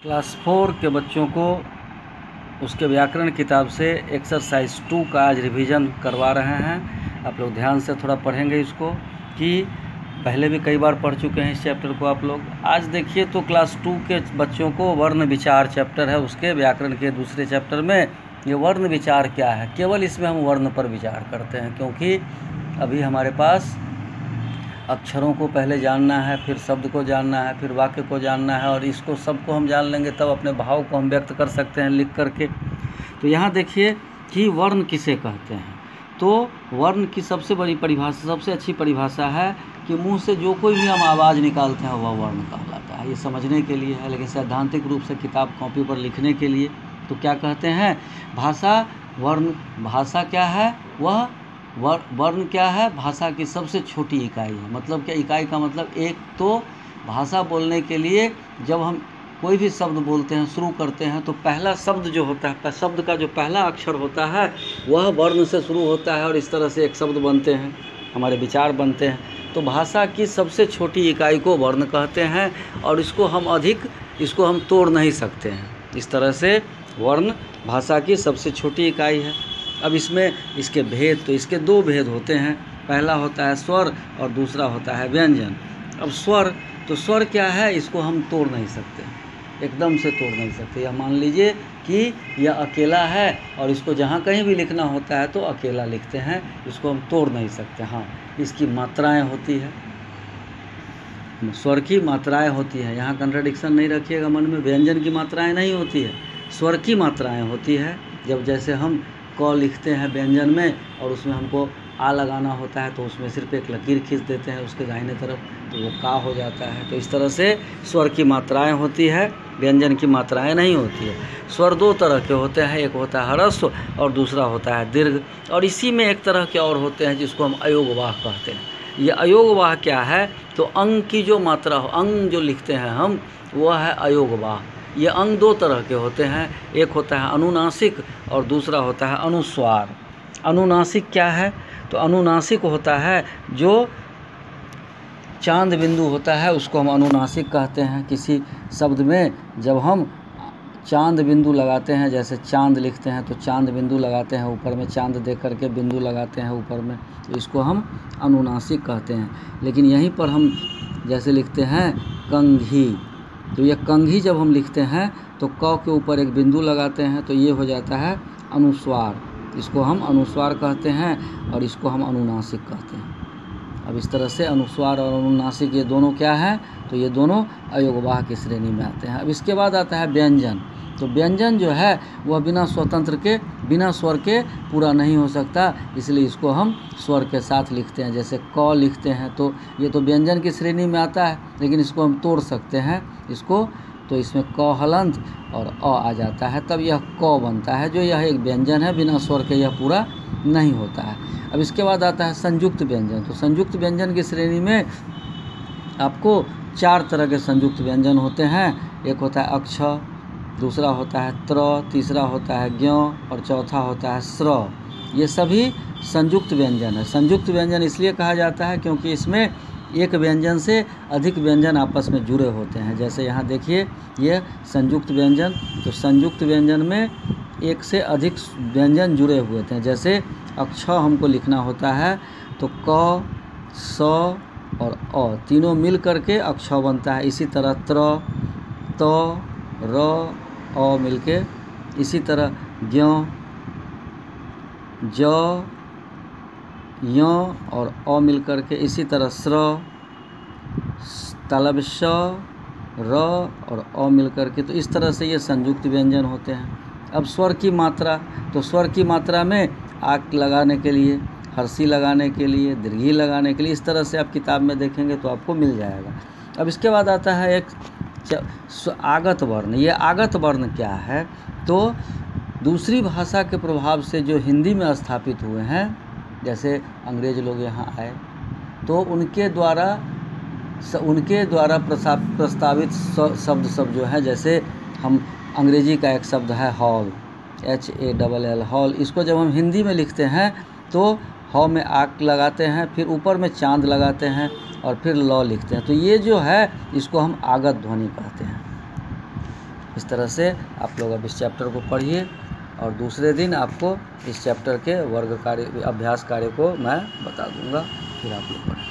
Class 4 के बच्चों को उसके व्याकरण किताब से एक्सरसाइज 2 का आज रिवीजन करवा रहे हैं। आप लोग ध्यान से थोड़ा पढ़ेंगे इसको, कि पहले भी कई बार पढ़ चुके हैं इस चैप्टर को आप लोग। आज देखिए तो क्लास 2 के बच्चों को वर्ण विचार चैप्टर है, उसके व्याकरण के दूसरे चैप्टर में ये वर्ण विचार क्या है, केवल इसमें हम वर्ण पर विचार करते हैं, क्योंकि अभी हमारे पास अक्षरों को पहले जानना है, फिर शब्द को जानना है, फिर वाक्य को जानना है, और इसको सबको हम जान लेंगे तब अपने भाव को हम व्यक्त कर सकते हैं लिख करके। तो यहाँ देखिए कि वर्ण किसे कहते हैं। तो वर्ण की सबसे बड़ी परिभाषा, सबसे अच्छी परिभाषा है कि मुंह से जो कोई भी हम आवाज़ निकालते हैं वह वर्ण कहलाता है। ये समझने के लिए है, लेकिन सैद्धांतिक रूप से किताब कॉपी पर लिखने के लिए तो क्या कहते हैं, भाषा वर्ण। भाषा क्या है, वह वर्ण क्या है, भाषा की सबसे छोटी इकाई है। मतलब क्या, इकाई का मतलब एक तो भाषा बोलने के लिए जब हम कोई भी शब्द बोलते हैं, शुरू करते हैं, तो पहला शब्द जो होता है, शब्द का जो पहला अक्षर होता है वह वर्ण से शुरू होता है, और इस तरह से एक शब्द बनते हैं, हमारे विचार बनते हैं। तो भाषा की सबसे छोटी इकाई को वर्ण कहते हैं, और इसको हम तोड़ नहीं सकते हैं। इस तरह से वर्ण भाषा की सबसे छोटी इकाई है। अब इसमें इसके भेद, तो इसके दो भेद होते हैं। पहला होता है स्वर और दूसरा होता है व्यंजन। अब स्वर, तो स्वर क्या है, इसको हम तोड़ नहीं सकते, एकदम से तोड़ नहीं सकते। या मान लीजिए कि यह अकेला है और इसको जहाँ कहीं भी लिखना होता है तो अकेला लिखते हैं, इसको हम तोड़ नहीं सकते। हाँ, इसकी मात्राएं होती है, स्वर की मात्राएं होती हैं। यहाँ कंट्राडिक्शन नहीं रखिएगा मन में, व्यंजन की मात्राएं नहीं होती है, स्वर की मात्राएं होती है। जब जैसे हम क लिखते हैं व्यंजन में और उसमें हमको आ लगाना होता है, तो उसमें सिर्फ एक लकीर खींच देते हैं उसके दाहिने तरफ, तो वो का हो जाता है। तो इस तरह से स्वर की मात्राएं होती है, व्यंजन की मात्राएं नहीं होती है। स्वर दो तरह के होते हैं, एक होता है ह्रस्व और दूसरा होता है दीर्घ। और इसी में एक तरह के और होते हैं जिसको हम अयोगवाह कहते हैं। ये अयोगवाह क्या है, तो अंग की जो मात्रा हो, अंग जो लिखते हैं हम, वह है अयोगवाह। ये अंग दो तरह के होते हैं, एक होता है अनुनासिक और दूसरा होता है अनुस्वार। अनुनासिक क्या है, तो अनुनासिक होता है जो चांद बिंदु होता है, उसको हम अनुनासिक कहते हैं। किसी शब्द में जब हम चांद बिंदु लगाते हैं, जैसे चांद लिखते हैं तो चांद बिंदु लगाते हैं, ऊपर में चांद दे करके बिंदु लगाते हैं ऊपर में, तो इसको हम अनुनासिक कहते हैं। लेकिन यहीं पर हम जैसे लिखते हैं कंघी, तो यह कंघी जब हम लिखते हैं तो क के ऊपर एक बिंदु लगाते हैं, तो ये हो जाता है अनुस्वार। इसको हम अनुस्वार कहते हैं और इसको हम अनुनासिक कहते हैं। अब इस तरह से अनुस्वार और अनुनासिक ये दोनों क्या हैं, तो ये दोनों अयोगवाह की श्रेणी में आते हैं। अब इसके बाद आता है व्यंजन। तो व्यंजन जो है वह बिना स्वतंत्र के, बिना स्वर के पूरा नहीं हो सकता, इसलिए इसको हम स्वर के साथ लिखते हैं। जैसे क लिखते हैं तो ये तो व्यंजन की श्रेणी में आता है, लेकिन इसको हम तोड़ सकते हैं इसको, तो इसमें क हलंत और अ आ जाता है, तब यह क बनता है, जो यह एक व्यंजन है, बिना स्वर के यह पूरा नहीं होता है। अब इसके बाद आता है संयुक्त व्यंजन। तो संयुक्त व्यंजन की श्रेणी में आपको 4 तरह के संयुक्त व्यंजन होते हैं। एक होता है अक्ष, दूसरा होता है त्र, तीसरा होता है ज्ञ और चौथा होता है स्र। ये सभी संयुक्त व्यंजन है। संयुक्त व्यंजन इसलिए कहा जाता है क्योंकि इसमें एक व्यंजन से अधिक व्यंजन आपस में जुड़े होते हैं। जैसे यहाँ देखिए ये संयुक्त व्यंजन, तो संयुक्त व्यंजन में एक से अधिक व्यंजन जुड़े हुए थे। जैसे अक्ष हमको लिखना होता है तो क, स और अ तीनों मिल करके अक्ष बनता है। इसी तरह त्र, त, र, अ मिलके, इसी तरह ज्ञ, ज, य और अ मिल करके, इसी तरह स्र, तालब श, र और अ मिल करके, तो इस तरह से ये संयुक्त व्यंजन होते हैं। अब स्वर की मात्रा, तो स्वर की मात्रा में आक लगाने के लिए, हर्षी लगाने के लिए, दीर्घी लगाने के लिए, इस तरह से आप किताब में देखेंगे तो आपको मिल जाएगा। अब इसके बाद आता है एक आगत वर्ण। ये आगत वर्ण क्या है, तो दूसरी भाषा के प्रभाव से जो हिंदी में स्थापित हुए हैं, जैसे अंग्रेज लोग यहाँ आए तो उनके द्वारा प्रस्तावित शब्द सब जो है, जैसे हम अंग्रेजी का एक शब्द है हॉल, HALL हॉल, इसको जब हम हिंदी में लिखते हैं तो ह में आक लगाते हैं, फिर ऊपर में चांद लगाते हैं और फिर ल लिखते हैं। तो ये जो है इसको हम आगत ध्वनि कहते हैं। इस तरह से आप लोग अब इस चैप्टर को पढ़िए और दूसरे दिन आपको इस चैप्टर के वर्ग कार्य अभ्यास कार्य को मैं बता दूंगा, फिर आप लोग पढ़ें।